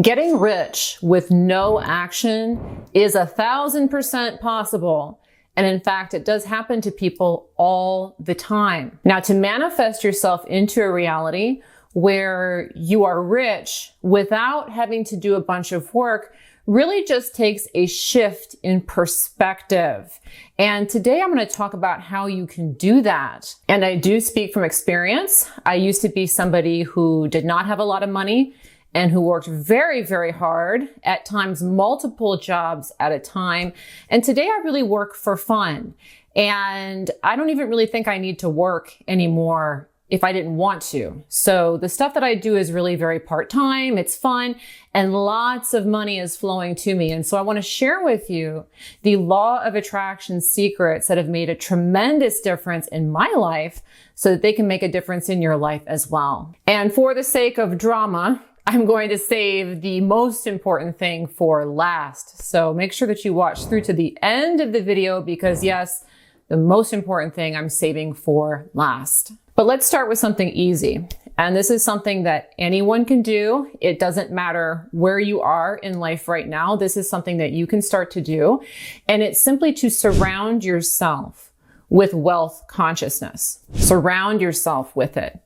Getting rich with no action is 1,000% possible. And in fact, it does happen to people all the time. Now, to manifest yourself into a reality where you are rich without having to do a bunch of work really just takes a shift in perspective. And today I'm going to talk about how you can do that. And I do speak from experience. I used to be somebody who did not have a lot of money and who worked very, very hard, at times multiple jobs at a time. And today I really work for fun. And I don't even really think I need to work anymore if I didn't want to. So the stuff that I do is really very part-time, it's fun, and lots of money is flowing to me. And so I want to share with you the law of attraction secrets that have made a tremendous difference in my life so that they can make a difference in your life as well. And for the sake of drama, I'm going to save the most important thing for last. So make sure that you watch through to the end of the video because yes, the most important thing I'm saving for last. But let's start with something easy. And this is something that anyone can do. It doesn't matter where you are in life right now. This is something that you can start to do. And it's simply to surround yourself with wealth consciousness. Surround yourself with it.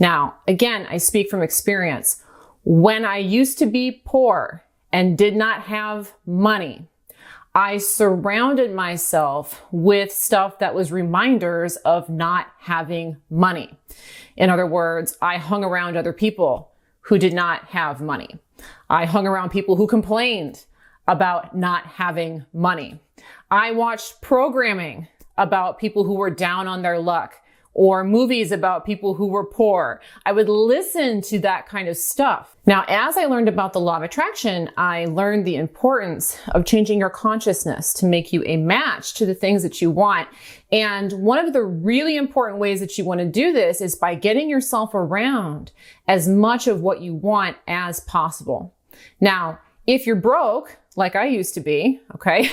Now, again, I speak from experience. When I used to be poor and did not have money, I surrounded myself with stuff that was reminders of not having money. In other words, I hung around other people who did not have money. I hung around people who complained about not having money. I watched programming about people who were down on their luck, or movies about people who were poor. I would listen to that kind of stuff. Now, as I learned about the law of attraction, I learned the importance of changing your consciousness to make you a match to the things that you want. And one of the really important ways that you want to do this is by getting yourself around as much of what you want as possible. Now, if you're broke, like I used to be, okay,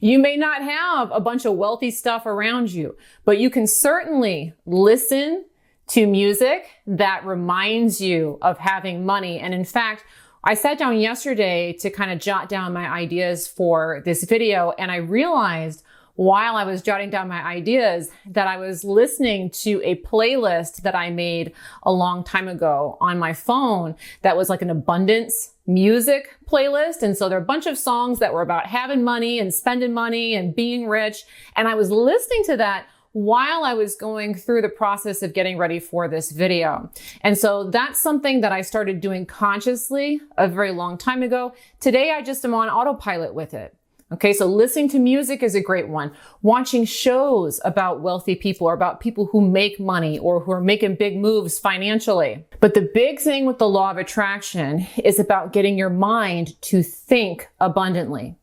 you may not have a bunch of wealthy stuff around you, but you can certainly listen to music that reminds you of having money. And in fact, I sat down yesterday to kind of jot down my ideas for this video, and I realized while I was jotting down my ideas that I was listening to a playlist that I made a long time ago on my phone that was like an abundance music playlist. And so there are a bunch of songs that were about having money and spending money and being rich. And I was listening to that while I was going through the process of getting ready for this video. And so that's something that I started doing consciously a very long time ago. Today, I just am on autopilot with it. Okay, so listening to music is a great one. Watching shows about wealthy people or about people who make money or who are making big moves financially. But the big thing with the law of attraction is about getting your mind to think abundantly.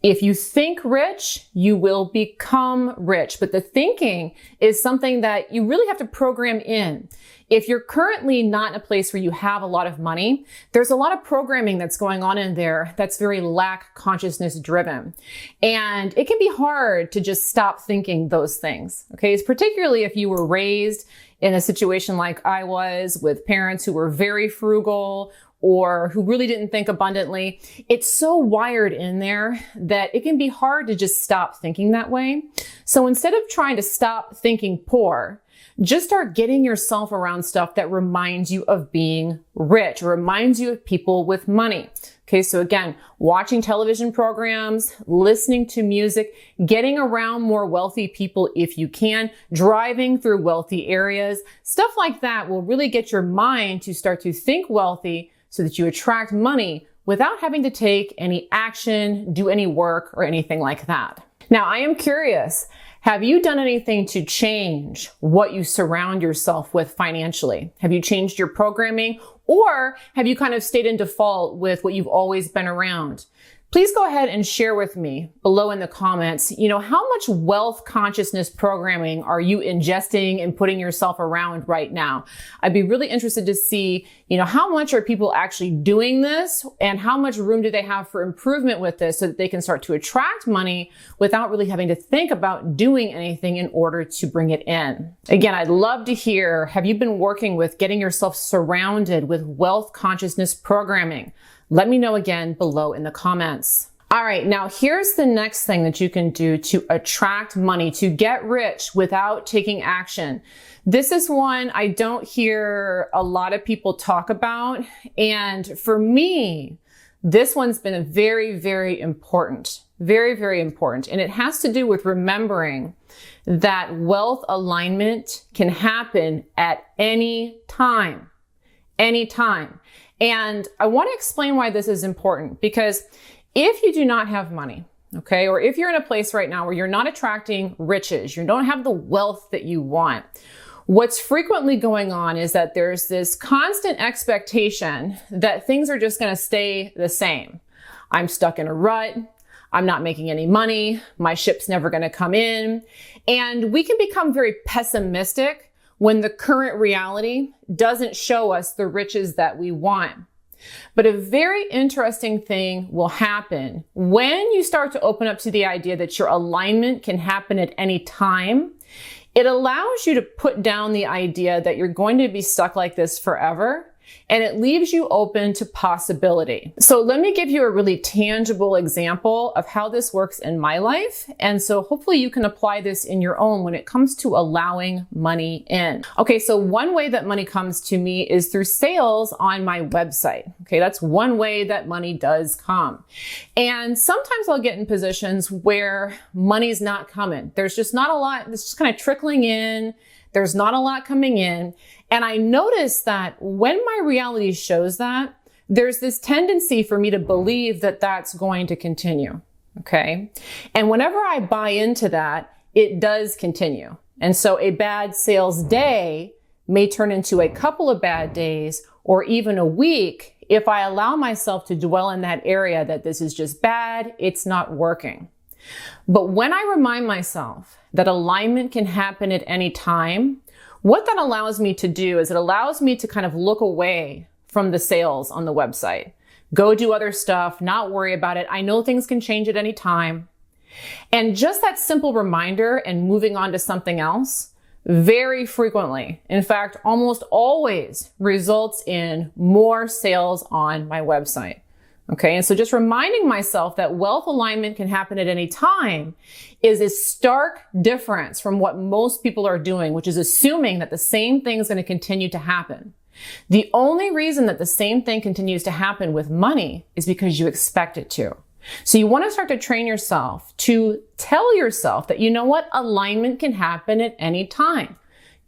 If you think rich, you will become rich. But the thinking is something that you really have to program in. If you're currently not in a place where you have a lot of money, there's a lot of programming that's going on in there that's very lack consciousness driven. And it can be hard to just stop thinking those things. Okay, it's particularly if you were raised in a situation like I was with parents who were very frugal or who really didn't think abundantly. It's so wired in there that it can be hard to just stop thinking that way. So instead of trying to stop thinking poor, just start getting yourself around stuff that reminds you of being rich or reminds you of people with money. Okay, so again, watching television programs, listening to music, getting around more wealthy people if you can, driving through wealthy areas, stuff like that will really get your mind to start to think wealthy so that you attract money without having to take any action, do any work, or anything like that. Now, I am curious, have you done anything to change what you surround yourself with financially? Have you changed your programming, or have you kind of stayed in default with what you've always been around? Please go ahead and share with me below in the comments, how much wealth consciousness programming are you ingesting and putting yourself around right now? I'd be really interested to see, how much are people actually doing this and how much room do they have for improvement with this so that they can start to attract money without really having to think about doing anything in order to bring it in. Again, I'd love to hear, have you been working with getting yourself surrounded with wealth consciousness programming? Let me know again below in the comments. All right, now here's the next thing that you can do to attract money, to get rich without taking action. This is one I don't hear a lot of people talk about. And for me, this one's been very, very important. Very, very important. And it has to do with remembering that wealth alignment can happen at any time. Anytime. And I want to explain why this is important, because if you do not have money, okay, or if you're in a place right now where you're not attracting riches, you don't have the wealth that you want, what's frequently going on is that there's this constant expectation that things are just going to stay the same. I'm stuck in a rut. I'm not making any money. My ship's never going to come in. And we can become very pessimistic when the current reality doesn't show us the riches that we want. But a very interesting thing will happen when you start to open up to the idea that your alignment can happen at any time. It allows you to put down the idea that you're going to be stuck like this forever, and it leaves you open to possibility. So let me give you a really tangible example of how this works in my life. And so hopefully you can apply this in your own when it comes to allowing money in. Okay, so one way that money comes to me is through sales on my website. Okay, that's one way that money does come. And sometimes I'll get in positions where money's not coming. There's just not a lot, it's just kind of trickling in. There's not a lot coming in. And I notice that when my reality shows that, there's this tendency for me to believe that that's going to continue. Okay. And whenever I buy into that, it does continue. And so a bad sales day may turn into a couple of bad days or even a week if I allow myself to dwell in that area that this is just bad, it's not working. But when I remind myself that alignment can happen at any time, what that allows me to do is it allows me to kind of look away from the sales on the website, go do other stuff, not worry about it. I know things can change at any time. And just that simple reminder and moving on to something else very frequently, in fact, almost always results in more sales on my website. Okay, and so just reminding myself that wealth alignment can happen at any time is a stark difference from what most people are doing, which is assuming that the same thing is going to continue to happen. The only reason that the same thing continues to happen with money is because you expect it to. So you want to start to train yourself to tell yourself that, you know what, alignment can happen at any time.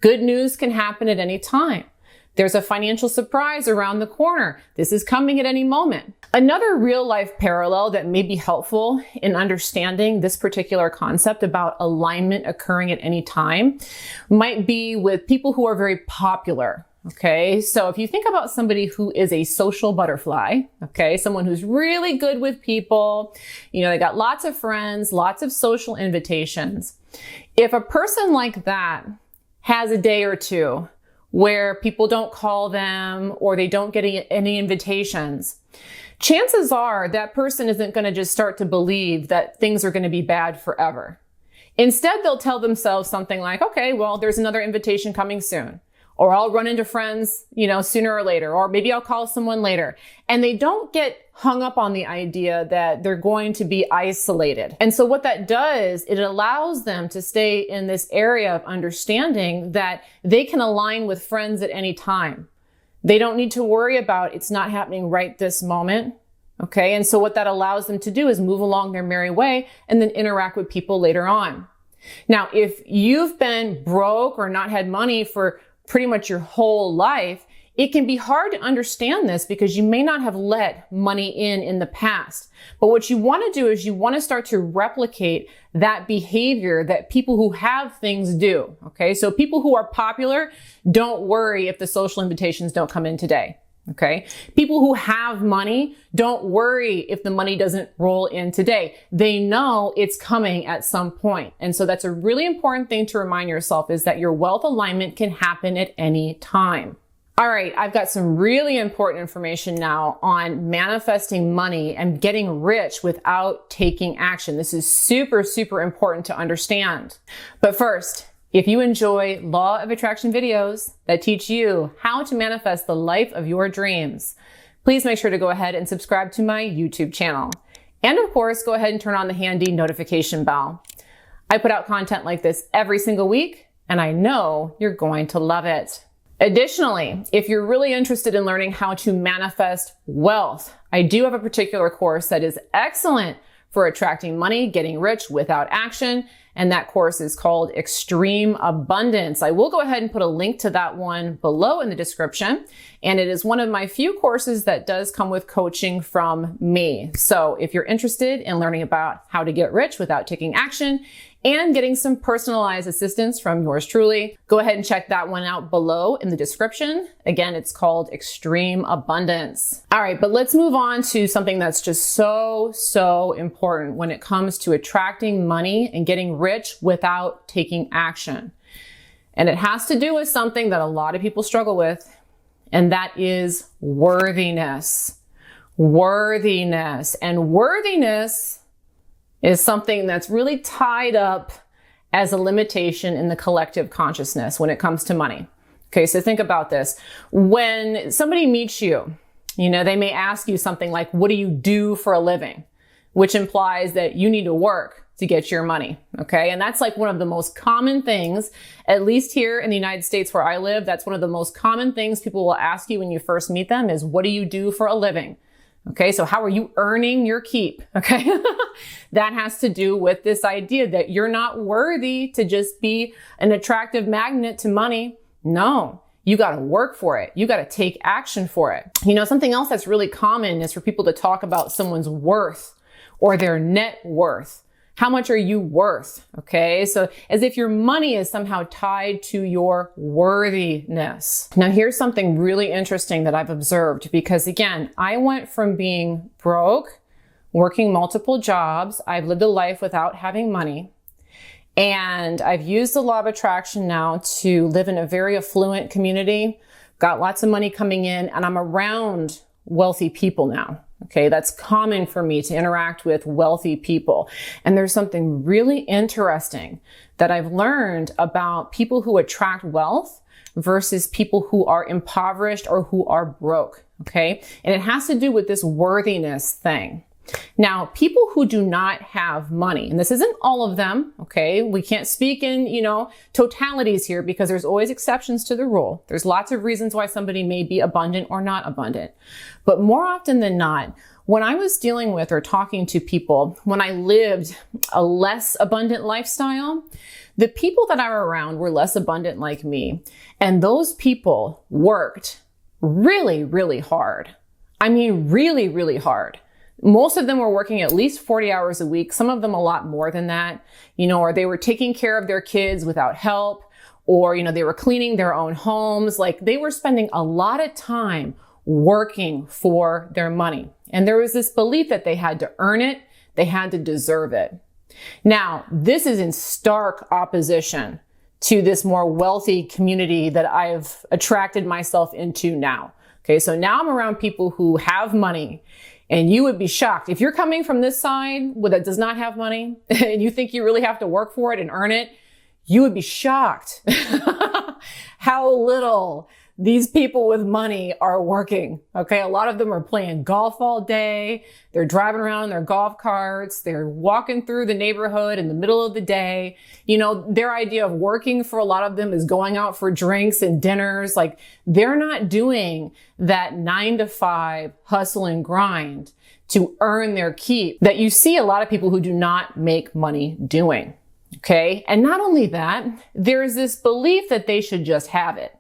Good news can happen at any time. There's a financial surprise around the corner. This is coming at any moment. Another real life parallel that may be helpful in understanding this particular concept about alignment occurring at any time might be with people who are very popular. Okay, so if you think about somebody who is a social butterfly, okay, someone who's really good with people, they got lots of friends, lots of social invitations. If a person like that has a day or two where people don't call them or they don't get any invitations, chances are that person isn't going to just start to believe that things are going to be bad forever. Instead, they'll tell themselves something like, okay, well, there's another invitation coming soon. Or I'll run into friends, sooner or later, or maybe I'll call someone later. And they don't get hung up on the idea that they're going to be isolated. And so what that does, it allows them to stay in this area of understanding that they can align with friends at any time. They don't need to worry about it's not happening right this moment. Okay. And so what that allows them to do is move along their merry way and then interact with people later on. Now, if you've been broke or not had money for pretty much your whole life, it can be hard to understand this because you may not have let money in the past. But what you want to do is you want to start to replicate that behavior that people who have things do. Okay. So people who are popular, don't worry if the social invitations don't come in today. Okay. People who have money, don't worry if the money doesn't roll in today. They know it's coming at some point. And so that's a really important thing to remind yourself, is that your wealth alignment can happen at any time. All right. I've got some really important information now on manifesting money and getting rich without taking action. This is super, super important to understand. But first, if you enjoy law of attraction videos that teach you how to manifest the life of your dreams, please make sure to go ahead and subscribe to my YouTube channel. And of course, go ahead and turn on the handy notification bell. I put out content like this every single week, and I know you're going to love it. Additionally, if you're really interested in learning how to manifest wealth, I do have a particular course that is excellent for attracting money, getting rich without action, and that course is called Extreme Abundance. I will go ahead and put a link to that one below in the description, and it is one of my few courses that does come with coaching from me. So if you're interested in learning about how to get rich without taking action and getting some personalized assistance from yours truly, go ahead and check that one out below in the description. Again, it's called Extreme Abundance. All right, but let's move on to something that's just so important when it comes to attracting money and getting rich without taking action. And it has to do with something that a lot of people struggle with, and that is worthiness. Worthiness. And worthiness is something that's really tied up as a limitation in the collective consciousness when it comes to money. Okay, so think about this. When somebody meets you, they may ask you something like, what do you do for a living? Which implies that you need to work to get your money. Okay, and that's like one of the most common things, at least here in the United States where I live, that's one of the most common things people will ask you when you first meet them is, what do you do for a living? Okay, so how are you earning your keep? Okay, that has to do with this idea that you're not worthy to just be an attractive magnet to money. No, you got to work for it. You got to take action for it. Something else that's really common is for people to talk about someone's worth or their net worth. How much are you worth? Okay, so as if your money is somehow tied to your worthiness. Now, here's something really interesting that I've observed, because again, I went from being broke, working multiple jobs. I've lived a life without having money. And I've used the law of attraction now to live in a very affluent community, got lots of money coming in, and I'm around wealthy people now. Okay, that's common for me to interact with wealthy people. And there's something really interesting that I've learned about people who attract wealth versus people who are impoverished or who are broke. Okay, and it has to do with this worthiness thing. Now, people who do not have money, and this isn't all of them, okay? We can't speak in, totalities here because there's always exceptions to the rule. There's lots of reasons why somebody may be abundant or not abundant. But more often than not, when I was dealing with or talking to people, when I lived a less abundant lifestyle, the people that I were around were less abundant like me. And those people worked really hard. I mean, really hard. Most of them were working at least 40 hours a week. Some of them a lot more than that, or they were taking care of their kids without help, or, they were cleaning their own homes. Like, they were spending a lot of time working for their money. And there was this belief that they had to earn it. They had to deserve it. Now, this is in stark opposition to this more wealthy community that I've attracted myself into now. Okay. So now I'm around people who have money. And you would be shocked. If you're coming from this side that does not have money and you think you really have to work for it and earn it, you would be shocked how little these people with money are working. Okay. A lot of them are playing golf all day. They're driving around in their golf carts. They're walking through the neighborhood in the middle of the day. Their idea of working for a lot of them is going out for drinks and dinners. Like, they're not doing that 9-to-5 hustle and grind to earn their keep that you see a lot of people who do not make money doing. Okay. And not only that, there's this belief that they should just have it.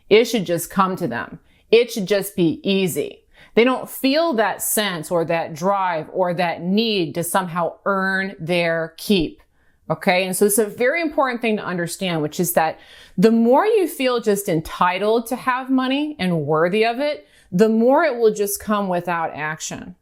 It should just come to them. It should just be easy. They don't feel that sense or that drive or that need to somehow earn their keep. Okay. And so it's a very important thing to understand, which is that the more you feel just entitled to have money and worthy of it, the more it will just come without action.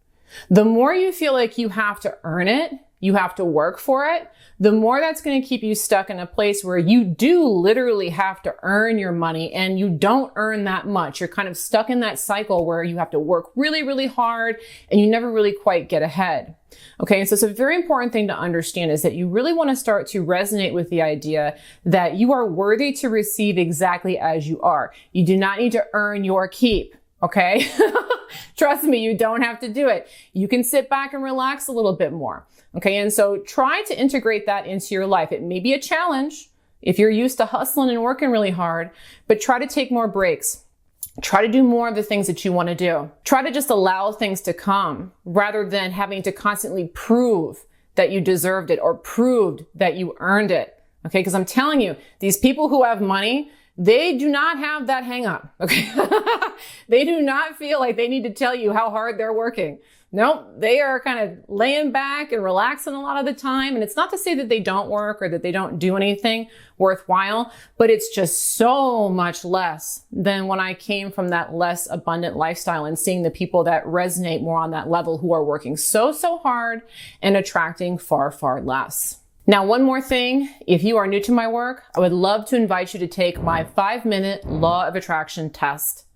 The more you feel like you have to earn it, you have to work for it, the more that's going to keep you stuck in a place where you do literally have to earn your money and you don't earn that much. You're kind of stuck in that cycle where you have to work really hard and you never really quite get ahead. Okay, and so it's a very important thing to understand is that you really want to start to resonate with the idea that you are worthy to receive exactly as you are. You do not need to earn your keep. Okay. Trust me, you don't have to do it. You can sit back and relax a little bit more. Okay. And so try to integrate that into your life. It may be a challenge if you're used to hustling and working really hard, but try to take more breaks. Try to do more of the things that you want to do. Try to just allow things to come rather than having to constantly prove that you deserved it or proved that you earned it. Okay. Because I'm telling you, these people who have money, they do not have that hang up. Okay. They do not feel like they need to tell you how hard they're working. Nope. They are kind of laying back and relaxing a lot of the time. And it's not to say that they don't work or that they don't do anything worthwhile, but it's just so much less than when I came from that less abundant lifestyle and seeing the people that resonate more on that level who are working so hard and attracting far less. Now, one more thing, if you are new to my work, I would love to invite you to take my 5-minute law of attraction test.